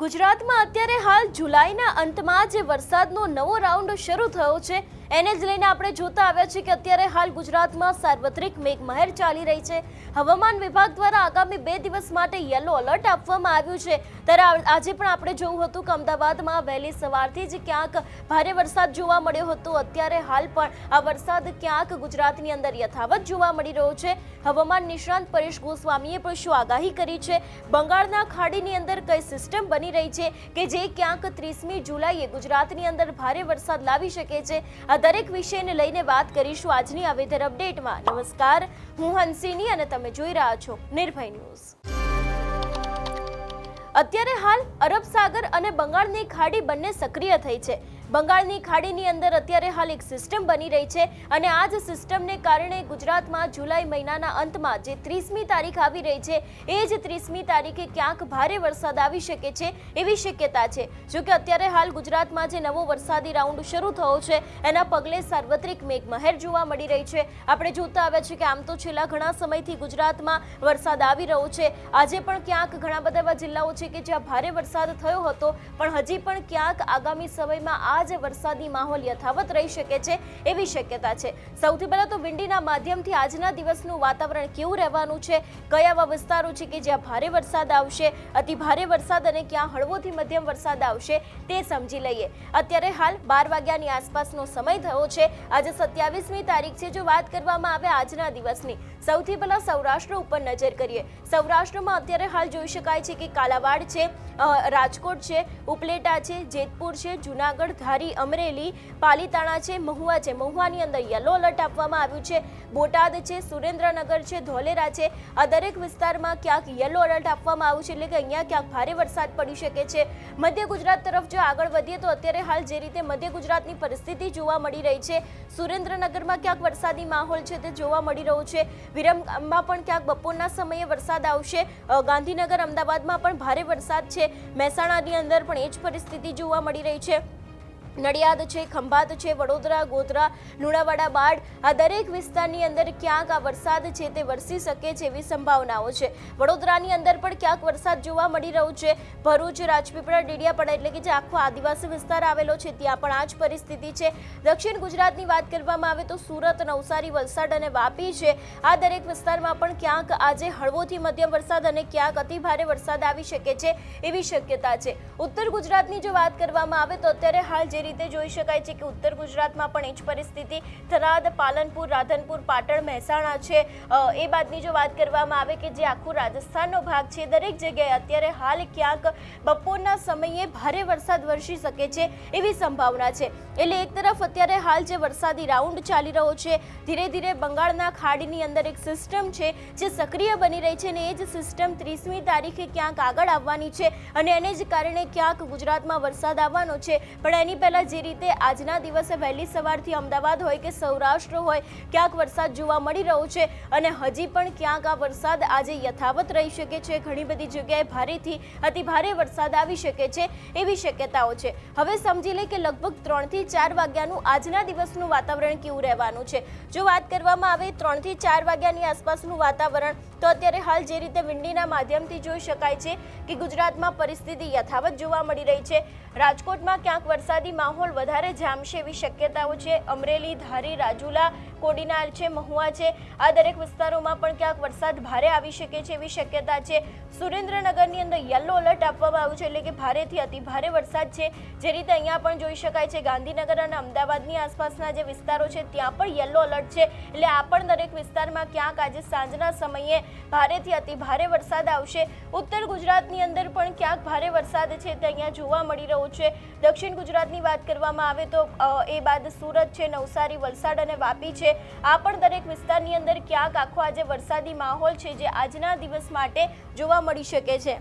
ગુજરાતમાં અત્યારે હાલ જુલાઈના અંતમાં જે વરસાદનો નવો રાઉન્ડ શરૂ થયો છે એને જ લઈને આપણે જોતા આવ્યા છીએ કે અત્યારે હાલ ગુજરાતમાં સાર્વત્રિક મેઘમહેર ચાલી રહી છે। હવામાન વિભાગ દ્વારા આગામી 2 દિવસ માટે યલો એલર્ટ આપવામાં આવ્યું છે। ત્યારે આજે પણ આપણે જોયું હતું કે અમદાવાદમાં વહેલી સવારથી જ ક્યાંક ભારે વરસાદ જોવા મળ્યો હતો। અત્યારે હાલ પણ આ વરસાદ ક્યાંક ગુજરાતની અંદર યથાવત જોવા મળી રહ્યો છે। હવામાન નિષ્ણાંત પરેશ ગોસ્વામીએ પણ શું આગાહી કરી છે, બંગાળના ખાડીની અંદર કઈ સિસ્ટમ બની રહી છે કે જે ક્યાંક 30મી જુલાઈએ ગુજરાતની અંદર ભારે વરસાદ લાવી શકે છે, આ દરેક વિષયને લઈને વાત કરીશું આજની આ વેધર અપડેટમાં। નમસ્કાર, હું હંસિની અને તમે જોઈ રહ્યા છો નિર્ભય ન્યૂઝ। અત્યારે હાલ અરબ સાગર અને બંગાળની ખાડી બંને સક્રિય થઈ છે। બંગાળની ખાડીની અંદર અત્યારે હાલ એક સિસ્ટમ બની રહી છે અને આ જ સિસ્ટમને કારણે ગુજરાતમાં જુલાઈ મહિનાના અંતમાં જે 30મી તારીખ આવી રહી છે એ જ 30મી તારીખે ક્યાંક ભારે વરસાદ આવી શકે છે એવી શક્યતા છે। જો કે અત્યારે હાલ ગુજરાતમાં જે નવો વરસાદી રાઉન્ડ શરૂ થયો છે એના પગલે સાર્વત્રિક મેઘમહેર જોવા મળી રહી છે। આપણે જોતા આવ્યા છીએ કે આમ તો છેલ્લા ઘણા સમયથી ગુજરાતમાં વરસાદ આવી રહ્યો છે। આજે પણ ક્યાંક ઘણા બધા એવા જિલ્લાઓ છે કે જ્યાં ભારે વરસાદ થયો હતો, પણ હજી પણ ક્યાંક આગામી સમયમાં આ જે વરસાદી માહોલ યથાવત રહી શકે છે એવી શક્યતા છે। સૌથી પહેલા તો વિંડીના માધ્યમથી આજના દિવસનું વાતાવરણ કેવું રહેવાનું છે, કયા એવા વિસ્તારો છે કે જ્યાં ભારે વરસાદ આવશે, અતિ ભારે વરસાદ અને ક્યાં હળવોથી મધ્યમ વરસાદ આવશે તે સમજી લઈએ। અત્યારે હાલ 12 વાગ્યાની આસપાસનો સમય થયો છે। આજે 27મી તારીખ છે। જો વાત કરવામાં આવે આજના દિવસની, સૌથી પહેલા સૌરાષ્ટ્ર ઉપર નજર કરીએ। સૌરાષ્ટ્રમાં અત્યારે હાલ જોઈ શકાય છે કે કાલાવાડ છે, રાજકોટ છે, ઉપલેટા છે, જેતપુર છે, જુનાગઢ, ધારી, અમરેલી, પાલીતાણા છે, મહુવા છે। મહુવાની અંદર યલો એલર્ટ આપવામાં આવ્યું છે। બોટાદ છે, સુરેન્દ્રનગર છે, ધોલેરા છે, આ દરેક વિસ્તારમાં ક્યાંક યલો એલર્ટ આપવામાં આવ્યું છે, એટલે કે અહીંયા ક્યાંક ભારે વરસાદ પડી શકે છે। મધ્ય ગુજરાત તરફ જો આગળ વધીએ તો અત્યારે હાલ જે રીતે મધ્ય ગુજરાતની પરિસ્થિતિ જોવા મળી રહી છે, સુરેન્દ્રનગરમાં ક્યાંક વરસાદી માહોલ છે તે જોવા મળી રહ્યો છે। વિરમગામમાં પણ ક્યાંક બપોરના સમયે વરસાદ આવશે। ગાંધીનગર, અમદાવાદમાં પણ ભારે વરસાદ છે। મહેસાણાની અંદર પણ એ જ પરિસ્થિતિ જોવા મળી રહી છે। નડિયાદ છે, ખંભાત છે, વડોદરા, ગોધરા, લુણાવાડા, બાડ, આ દરેક વિસ્તારની અંદર ક્યાંક આ વરસાદ છે તે વરસી શકે છે એવી સંભાવનાઓ છે। વડોદરાની અંદર પણ ક્યાંક વરસાદ જોવા મળી રહ્યો છે। ભરૂચ, રાજપીપળા, ડેડિયાપાડા એટલે કે જે આખો આદિવાસી વિસ્તાર આવેલો છે ત્યાં પણ આ જ પરિસ્થિતિ છે। દક્ષિણ ગુજરાતની વાત કરવામાં આવે તો સુરત, નવસારી, વલસાડ અને વાપી છે, આ દરેક વિસ્તારમાં પણ ક્યાંક આજે હળવોથી મધ્યમ વરસાદ અને ક્યાંક અતિ ભારે વરસાદ આવી શકે છે એવી શક્યતા છે। ઉત્તર ગુજરાતની જો વાત કરવામાં આવે તો અત્યારે હાલ જે રીતે જોઈ શકાય છે કે ઉત્તર ગુજરાતમાં પણ એ જ પરિસ્થિતિ, થરાદ, પાલનપુર, રાધનપુર, પાટણ, મહેસાણા છે, એ બાદની જો વાત કરવામાં આવે કે જે આખું રાજસ્થાનનો ભાગ છે, દરેક જગ્યાએ અત્યારે હાલ ક્યાંક બપોરના સમયે ભારે વરસાદ વરસી શકે છે એવી સંભાવના છે। એટલે એક તરફ અત્યારે હાલ જે વરસાદી રાઉન્ડ ચાલી રહ્યો છે, ધીરે ધીરે બંગાળના ખાડીની અંદર એક સિસ્ટમ છે જે સક્રિય બની રહી છે અને એ જ સિસ્ટમ 30મી તારીખે ક્યાંક આગળ આવવાની છે અને એને જ કારણે ક્યાંક ગુજરાતમાં વરસાદ આવવાનો છે। પણ એની પહેલા જે રીતે આજના દિવસે વહેલી સવારથી અમદાવાદ હોય કે સૌરાષ્ટ્ર હોય ક્યાંક વરસાદ જોવા મળી રહ્યો છે અને હજી પણ ક્યાંક આ વરસાદ આજે યથાવત રહી શકે છે। ઘણી બધી જગ્યાએ ભારેથી અતિ ભારે વરસાદ આવી શકે છે એવી શક્યતાઓ છે। હવે સમજી લે કે લગભગ 3 થી 4 વાગ્યાનું આજના દિવસનું વાતાવરણ કેવું રહેવાનું છે। જો વાત કરવામાં આવે 3 થી 4 વાગ્યાની આસપાસનું વાતાવરણ, તો અત્યારે હાલ જે રીતે વિંડીના માધ્યમથી જોઈ શકાય છે કે ગુજરાતમાં પરિસ્થિતિ યથાવત જોવા મળી રહી છે। રાજકોટમાં ક્યાંક વરસાદી માહોલ વધારે જામશે એવી શક્યતાઓ છે। અમરેલી, ધારી, રાજુલા, કોડીનાર છે, મહુવા છે, આ દરેક વિસ્તારોમાં પણ ક્યાંક વરસાદ ભારે આવી શકે છે એવી શક્યતા છે। સુરેન્દ્રનગરની અંદર યલો એલર્ટ આપવામાં આવ્યું છે, એટલે કે ભારેથી અતિ ભારે વરસાદ છે। જે રીતે અહીંયા પણ જોઈ શકાય છે ગાંધીનગર અને અમદાવાદની આસપાસના જે વિસ્તારો છે ત્યાં પણ યલો એલર્ટ છે, એટલે આ પણ દરેક વિસ્તારમાં ક્યાંક આજે સાંજના સમયે ભારેથી અતિ ભારે વરસાદ આવશે। ઉત્તર ગુજરાતની અંદર પણ ક્યાંક ભારે વરસાદ છે તે અહીંયા જોવા મળી રહ્યો છે। દક્ષિણ ગુજરાતની વાત કરવામાં આવે તો એ બાદ સુરત છે, નવસારી, વલસાડ અને વાપી છે, આ પણ દરેક વિસ્તારની અંદર ક્યાંક આખો આજે વરસાદી માહોલ છે જે આજના દિવસ માટે જોવા મળી શકે છે।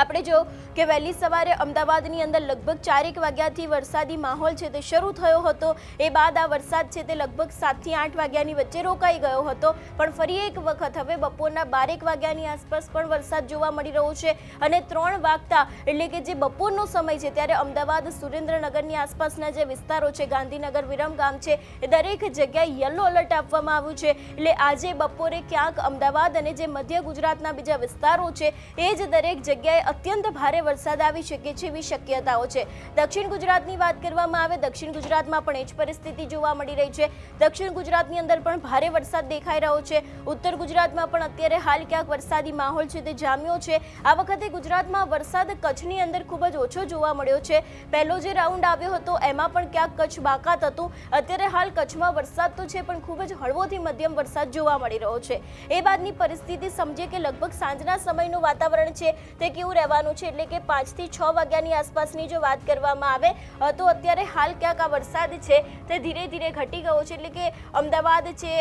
આપણે જો કે વહેલી સવારે અમદાવાદની અંદર લગભગ 4 વાગ્યાથી વરસાદી માહોલ છે તે શરૂ થયો હતો। એ બાદ આ વરસાદ છે તે લગભગ 7 થી 8 વાગ્યાની વચ્ચે રોકાઈ ગયો હતો, પણ ફરી એક વખત હવે બપોરના 12 વાગ્યાની આસપાસ પણ વરસાદ જોવા મળી રહ્યો છે અને 3 વાગતા એટલે કે જે બપોરનો સમય છે ત્યારે અમદાવાદ, સુરેન્દ્રનગરની આસપાસના જે વિસ્તારો છે, ગાંધીનગર, વિરમગામ છે, એ દરેક જગ્યાએ યલો એલર્ટ આપવામાં આવ્યું છે। એટલે આજે બપોરે ક્યાંક અમદાવાદ અને જે મધ્ય ગુજરાતના બીજા વિસ્તારો છે એ જ દરેક જગ્યાએ અત્યંત ભારે વરસાદ આવી શકે છે એવી શક્યતાઓ છે। દક્ષિણ ગુજરાતની વાત કરવામાં આવે, દક્ષિણ ગુજરાતમાં પણ એ જ પરિસ્થિતિ જોવા મળી રહી છે। દક્ષિણ ગુજરાતની અંદર પણ ભારે વરસાદ દેખાઈ રહ્યો છે। ઉત્તર ગુજરાતમાં પણ અત્યારે હાલ ક્યાંક વરસાદી માહોલ છે તે જામ્યો છે। આ વખતે ગુજરાતમાં વરસાદ કચ્છની અંદર ખૂબ જ ઓછો જોવા મળ્યો છે। પહેલો જે રાઉન્ડ આવ્યો હતો એમાં પણ ક્યાંક કચ્છ બાકાત હતું। અત્યારે હાલ કચ્છમાં વરસાદ તો છે પણ ખૂબ જ હળવોથી મધ્યમ વરસાદ જોવા મળી રહ્યો છે। એ બાદની પરિસ્થિતિ સમજીએ કે લગભગ સાંજના સમયનું વાતાવરણ છે તે કેવું રહેવાનું છે, એટલે કે 5 થી 6 વાગ્યાની આસપાસની જો વાત કરવામાં આવે તો અત્યારે હાલ ક્યાંક આ વરસાદ છે તે ધીરે ધીરે ઘટી ગયો છે। એટલે કે અમદાવાદ છે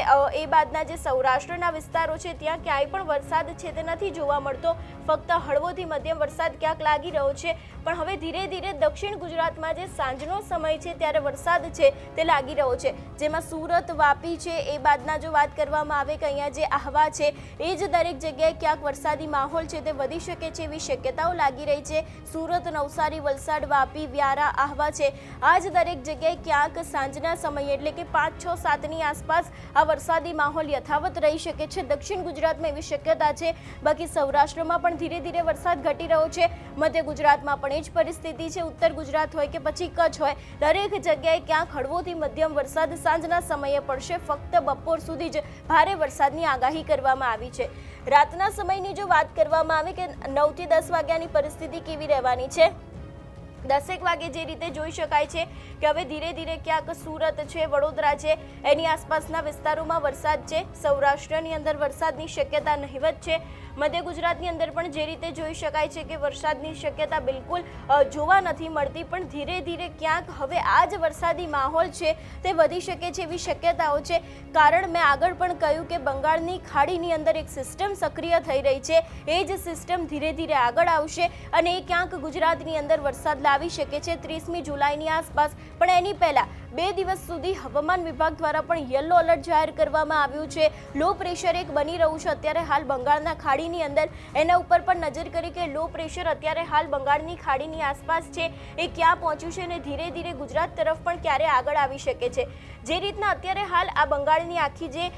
એ બાદના જે સૌરાષ્ટ્રના વિસ્તારો છે ત્યાં ક્યાંય પણ વરસાદ છે તે નથી જોવા મળતો, ફક્ત હળવોથી મધ્યમ વરસાદ ક્યાંક લાગી રહ્યો છે। પણ હવે ધીરે ધીરે દક્ષિણ ગુજરાતમાં જે સાંજનો સમય છે ત્યારે વરસાદ છે તે લાગી રહ્યો છે, જેમાં સુરત, વાપી છે એ બાદના જો વાત કરવામાં આવે કે અહીંયા જે આહવા છે એ જ દરેક જગ્યાએ ક્યાંક વરસાદી માહોલ છે તે વધી શકે છે એવી શક્યતાઓ લાગી રહી છે। સુરત, નવસારી, વલસાડ, વાપી, વ્યારા, આહવા છે આ જ દરેક જગ્યાએ ક્યાંક સાંજના સમયે એટલે કે 5, 6, 7ની આસપાસ આ વરસાદી માહોલ યથાવત રહી શકે છે। દક્ષિણ ગુજરાતમાં એવી શક્યતા છે। બાકી સૌરાષ્ટ્રમાં પણ ધીરે ધીરે વરસાદ ઘટી રહ્યો છે। મધ્ય ગુજરાતમાં પણ એ જ પરિસ્થિતિ છે। ઉત્તર ગુજરાત હોય કે પછી કચ્છ હોય, દરેક જગ્યાએ ક્યાંક હળવોથી મધ્યમ વરસાદ સાંજના સમયે પડશે। ફક્ત બપોર સુધી જ ભારે વરસાદની આગાહી કરવામાં આવી છે। રાતના સમયની જો વાત કરવામાં આવે કે 9 થી 10 વાગ્યાની પરિસ્થિતિ કેવી રહેવાની છે, 10 વાગે જે રીતે જોઈ શકાય છે કે હવે ધીરે ધીરે ક્યાંક સુરત છે, વડોદરા છે એની આસપાસના વિસ્તારોમાં વરસાદ છે। સૌરાષ્ટ્રની અંદર વરસાદની શક્યતા નહિવત છે। મધ્ય ગુજરાતની અંદર પણ જે રીતે જોઈ શકાય છે કે વરસાદની શક્યતા બિલકુલ જોવા નથી મળતી, પણ ધીરે ધીરે ક્યાંક હવે આ જ વરસાદી માહોલ છે તે વધી શકે છે એવી શક્યતાઓ છે। કારણ મેં આગળ પણ કહ્યું કે બંગાળની ખાડીની અંદર એક સિસ્ટમ સક્રિય થઈ રહી છે, એ જ સિસ્ટમ ધીરે ધીરે આગળ આવશે અને એ ક્યાંક ગુજરાતની અંદર વરસાદ લાવી શકે છે 30મી જુલાઈની આસપાસ। પણ એની પહેલા 2 દિવસ સુધી હવામાન વિભાગ દ્વારા પણ યલો એલર્ટ જાહેર કરવામાં આવ્યું છે। લો પ્રેશર એક બની રહ્યું છે અત્યારે હાલ બંગાળના ખાડીની અંદર, એના ઉપર પણ નજર કરી કે લો પ્રેશર અત્યારે હાલ બંગાળની ખાડીની આસપાસ છે એ ક્યાં પહોંચ્યું છે અને ધીરે ધીરે ગુજરાત તરફ પણ ક્યારે આગળ આવી શકે છે। જે રીતના અત્યારે હાલ આ બંગાળની આખી જે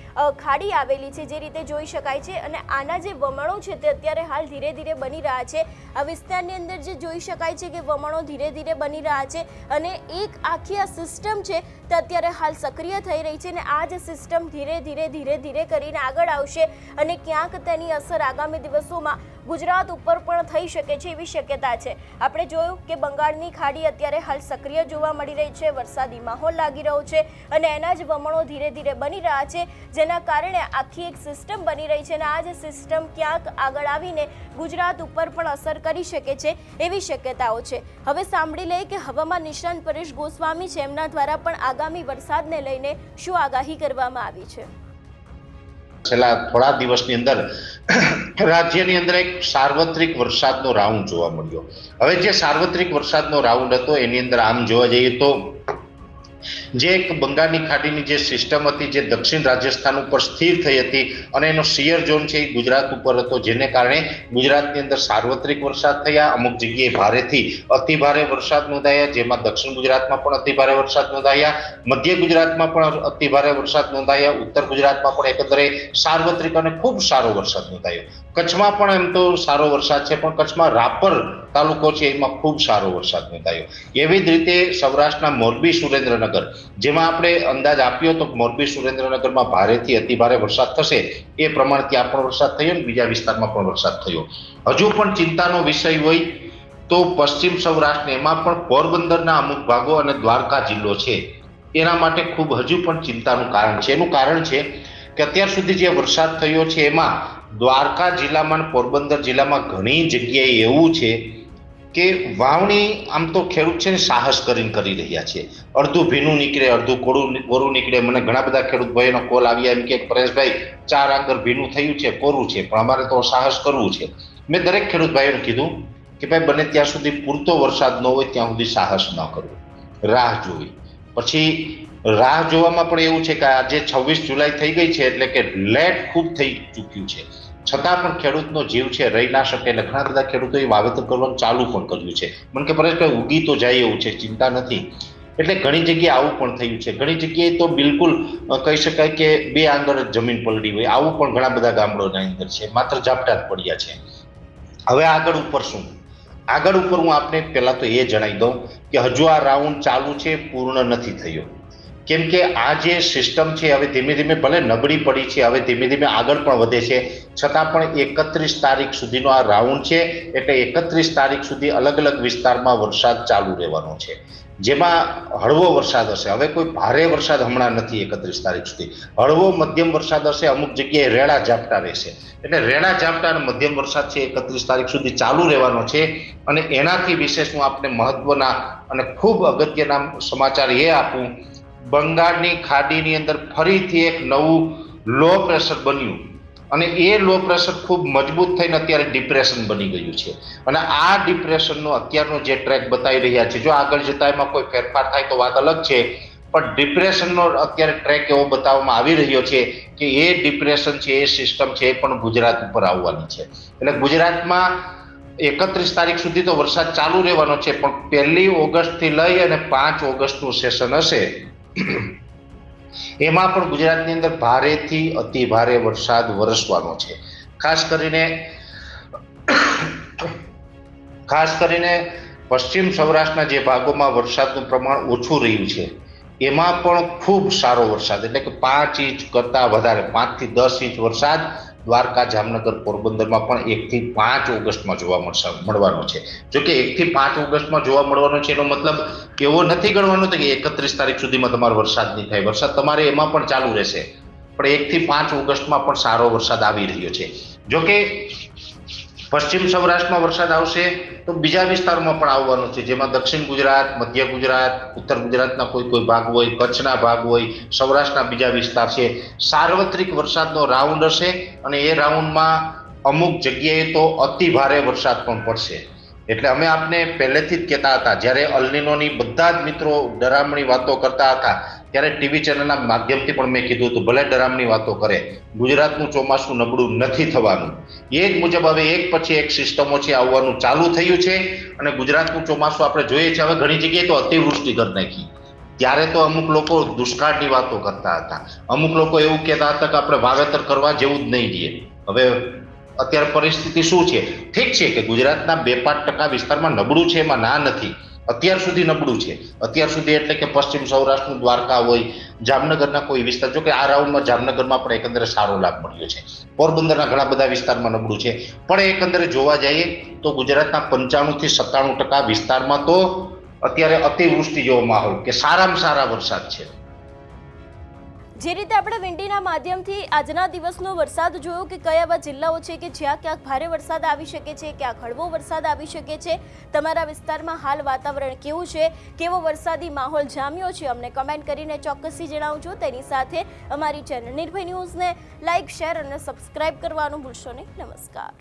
ખાડી આવેલી છે જે રીતે જોઈ શકાય છે અને આના જે વમણો છે તે અત્યારે હાલ ધીરે ધીરે બની રહ્યા છે। આ વિસ્તારની અંદર જે જોઈ શકાય છે કે વમણો ધીરે ધીરે બની રહ્યા છે અને એક આખી આ સિસ્ટમ છે તે અત્યારે હાલ સક્રિય થઈ રહી છે અને આ જ સિસ્ટમ ધીરે ધીરે કરીને આગળ આવશે અને ક્યાંક તેની અસર આગામી દિવસોમાં ગુજરાત ઉપર પણ થઈ શકે છે એવી શક્યતા છે। આપણે જોયું કે બંગાળની ખાડી અત્યારે હાલ સક્રિય જોવા મળી રહી છે, વરસાદી માહોલ લાગી રહ્યો છે અને એના જ વમણો ધીરે ધીરે બની રહ્યા છે, જેના કારણે આખી એક સિસ્ટમ બની રહી છે અને આ જ સિસ્ટમ ક્યાંક આગળ આવીને ગુજરાત ઉપર પણ અસર કરી શકે છે એવી શક્યતાઓ છે। હવે સાંભળી લઈએ કે હવામાન નિષ્ણાંત પરેશ ગોસ્વામી છે એમના દ્વારા પણ આગામી વરસાદને લઈને શું આગાહી કરવામાં આવી છે। છેલ્લા થોડા દિવસની અંદર રાજ્યની અંદર એક સાર્વત્રિક વરસાદનો રાઉન્ડ જોવા મળ્યો। હવે જે સાર્વત્રિક વરસાદનો રાઉન્ડ હતો એની અંદર આમ જોવા જઈએ તો જે એક બંગાળની ખાડીની જે સિસ્ટમ હતી જે દક્ષિણ રાજસ્થાન ઉપર સ્થિર થઈ હતી અને એનો શિયર ઝોન છે એ ગુજરાત ઉપર હતો, જેને કારણે ગુજરાતની અંદર સાર્વત્રિક વરસાદ થયા। અમુક જગ્યાએ ભારેથી અતિ ભારે વરસાદ નોંધાયા, જેમાં દક્ષિણ ગુજરાતમાં પણ અતિ ભારે વરસાદ નોંધાયા, મધ્ય ગુજરાતમાં પણ અતિ ભારે વરસાદ નોંધાયા, ઉત્તર ગુજરાતમાં પણ એકંદરે સાર્વત્રિક અને ખૂબ સારો વરસાદ નોંધાયો। કચ્છમાં પણ એમ તો સારો વરસાદ છે, પણ કચ્છમાં રાપર તાલુકો છે એમાં ખૂબ સારો વરસાદ નોંધાયો। એવી જ રીતે સૌરાષ્ટ્રના મોરબી, સુરેન્દ્રનગર, જેમાં આપણે અંદાજ આપ્યો તો મોરબી, સુરેન્દ્રનગરમાં ભારેથી અતિ ભારે વરસાદ થશે, એ પ્રમાણે ત્યાં પણ વરસાદ થયો અને બીજા વિસ્તારમાં પણ વરસાદ થયો। હજુ પણ ચિંતાનો વિષય હોય તો પશ્ચિમ સૌરાષ્ટ્ર, એમાં પણ પોરબંદરના અમુક ભાગો અને દ્વારકા જિલ્લો છે એના માટે ખૂબ હજુ પણ ચિંતાનું કારણ છે। એનું કારણ છે કે અત્યાર સુધી જે વરસાદ થયો છે એમાં દ્વારકા જિલ્લામાં, પોરબંદર જિલ્લામાં ઘણી જગ્યાએ એવું છે કે વાવણી આમ તો ખેડૂત છે ને સાહસ કરીને કરી રહ્યા છે। અડધું ભીનું નીકળે, અડધું કોરું નીકળે। મને ઘણા બધા ખેડૂત ભાઈઓનો કોલ આવ્યા એમ કે પરેશભાઈ 4 આંગર ભીનું થયું છે, કોરું છે, પણ અમારે તો સાહસ કરવું છે। મેં દરેક ખેડૂત ભાઈઓને કીધું કે ભાઈ બને ત્યાં સુધી પૂરતો વરસાદ ન હોય ત્યાં સુધી સાહસ ન કરવું, રાહ જોવી। પછી રાહ જોવામાં પણ એવું છે કે આજે 26 જુલાઈ થઈ ગઈ છે એટલે કે લેટ ખૂબ થઈ ચૂક્યું છે, છતાં પણ ખેડૂતનો જીવ છે રહી ના શકે એટલે ઘણા બધા ખેડૂતોએ વાવેતર કરવાનું ચાલુ પણ કર્યું છે। મને કે પરેશભાઈ ઉગી તો જાય એવું છે, ચિંતા નથી। એટલે ઘણી જગ્યાએ આવું પણ થયું છે, ઘણી જગ્યાએ તો બિલકુલ કહી શકાય કે 2 આંગળ જમીન પલળી હોય, આવું પણ ઘણા બધા ગામડોના અંદર છે, માત્ર ઝાપટા જ પડ્યા છે। હવે આગળ ઉપર શું? આગળ ઉપર હું આપને પહેલા તો એ જણાવી દઉં કે હજુ આ રાઉન્ડ ચાલુ છે, પૂર્ણ નથી થયો. કેમ કે આ જે સિસ્ટમ છે હવે ધીમે ધીમે ભલે નબળી પડી છે, હવે ધીમે ધીમે આગળ પણ વધે છે, છતાં પણ 31 તારીખ સુધીનો આ રાઉન્ડ છે. એટલે 31 તારીખ સુધી અલગ અલગ વિસ્તારમાં વરસાદ ચાલુ રહેવાનો છે, જેમાં હળવો વરસાદ હશે. હવે કોઈ ભારે વરસાદ હમણાં નથી. 31 તારીખ સુધી હળવો મધ્યમ વરસાદ હશે, અમુક જગ્યાએ રેડા ઝાપટા રહેશે. એટલે રેડા ઝાપટા અને મધ્યમ વરસાદ છે 31 તારીખ સુધી ચાલુ રહેવાનો છે. અને એનાથી વિશેષ હું આપને મહત્વના અને ખૂબ અગત્યના સમાચાર એ આપું, બંગાળની ખાડીની અંદર ફરીથી એક નવું લો પ્રેશર બન્યું અને એ લો પ્રેશર ખૂબ મજબૂત થઈને અત્યારે ડિપ્રેશન બની ગયું છે. અને આ ડિપ્રેશનનો અત્યારનો જે ટ્રેક બતાવી રહ્યા છે, જો આગળ જતા એમાં કોઈ ફેરફાર થાય તો વાત અલગ છે, પણ ડિપ્રેશનનો અત્યારે ટ્રેક એવો બતાવવામાં આવી રહ્યો છે કે એ ડિપ્રેશન છે, એ સિસ્ટમ છે, એ પણ ગુજરાત ઉપર આવવાની છે. એટલે ગુજરાતમાં 31 તારીખ સુધી તો વરસાદ ચાલુ રહેવાનો છે, પણ 1 ઓગસ્ટથી લઈ અને 5 ઓગસ્ટનું સેશન હશે, એમાં પણ ગુજરાતની અંદર ભારેથી અતિ ભારે વરસાદ વરસવાનો છે. ખાસ કરીને પશ્ચિમ સૌરાષ્ટ્રના જે ભાગોમાં વરસાદનું પ્રમાણ ઓછું રહ્યું છે, એમાં પણ ખૂબ સારો વરસાદ, એટલે કે 5 ઇંચ કરતાં વધારે, 5 થી 10 ઇંચ વરસાદ દ્વારકા, જામનગર, પોરબંદરમાં પણ 1 થી 5 ઓગસ્ટમાં જોવા મળવાનો છે. જો કે 1 થી 5 ઓગસ્ટમાં જોવા મળવાનો છે એનો મતલબ એવો નથી ગણવાનો કે 31 તારીખ સુધીમાં તમારો વરસાદ નહીં થાય. વરસાદ તમારે એમાં પણ ચાલુ રહેશે, પણ 1 થી 5 ઓગસ્ટમાં પણ સારો વરસાદ આવી રહ્યો છે. જો કે પશ્ચિમ સૌરાષ્ટ્રમાં વરસાદ આવશે તો બીજા વિસ્તારોમાં પણ આવવાનો છે, જેમાં દક્ષિણ ગુજરાત, મધ્ય ગુજરાત, ઉત્તર ગુજરાતના કોઈ ભાગ હોય, કચ્છના ભાગ હોય, સૌરાષ્ટ્રના બીજા વિસ્તાર છે. સાર્વત્રિક વરસાદનો રાઉન્ડ હશે અને એ રાઉન્ડમાં અમુક જગ્યાએ તો અતિ ભારે વરસાદ પણ પડશે. એટલે અમે આપને પહેલેથી જ કહેતા હતા, જ્યારે અલ્નિનોની બધા જ મિત્રો ડરામણી વાતો કરતા હતા, ત્યારે ટીવી ચેનલના માધ્યમથી પણ મેં કીધું હતું, ભલે ડરામણી વાતો કરે, ગુજરાતનું ચોમાસું નબળું નથી થવાનું. એ જ મુજબ હવે એક પછી એક સિસ્ટમો છે આવવાનું ચાલુ થયું છે અને ગુજરાતનું ચોમાસું આપણે જોઈએ છીએ. હવે ઘણી જગ્યાએ તો અતિવૃષ્ટિ કરી નાખી. ત્યારે તો અમુક લોકો દુષ્કાળની વાતો કરતા હતા, અમુક લોકો એવું કહેતા હતા કે આપણે વાવેતર કરવા જેવું જ નહીં દઈએ. હવે અત્યારે પરિસ્થિતિ શું છે? ઠીક છે કે ગુજરાતના 2-5% વિસ્તારમાં નબળું છે, એમાં ના નથી. અત્યાર સુધી નબળું છે, અત્યાર સુધી, એટલે કે પશ્ચિમ સૌરાષ્ટ્રનું દ્વારકા હોય, જામનગરના કોઈ વિસ્તાર, જો કે આ રાઉન્ડમાં જામનગરમાં પણ એકંદરે સારો લાભ મળ્યો છે, પોરબંદરના ઘણા બધા વિસ્તારમાં નબળું છે, પણ એકંદરે જોવા જઈએ તો ગુજરાતના 95 થી 97% વિસ્તારમાં તો અત્યારે અતિવૃષ્ટિ જેવો માહોલ, કે સારામાં સારા વરસાદ છે. જે રીતે આપણે વિંડીના માધ્યમથી આજના દિવસનો વરસાદ જોયો કે કયા એવા જિલ્લાઓ છે કે જ્યાં ક્યાંક ભારે વરસાદ આવી શકે છે, ક્યાંક હળવો વરસાદ આવી શકે છે. તમારા વિસ્તારમાં હાલ વાતાવરણ કેવું છે, કેવો વરસાદી માહોલ જામ્યો છે, અમને કમેન્ટ કરીને ચોક્કસથી જણાવજો. તેની સાથે અમારી ચેનલ નિર્ભય ન્યૂઝને લાઇક, શેર અને સબસ્ક્રાઇબ કરવાનું ભૂલશો નહીં. નમસ્કાર.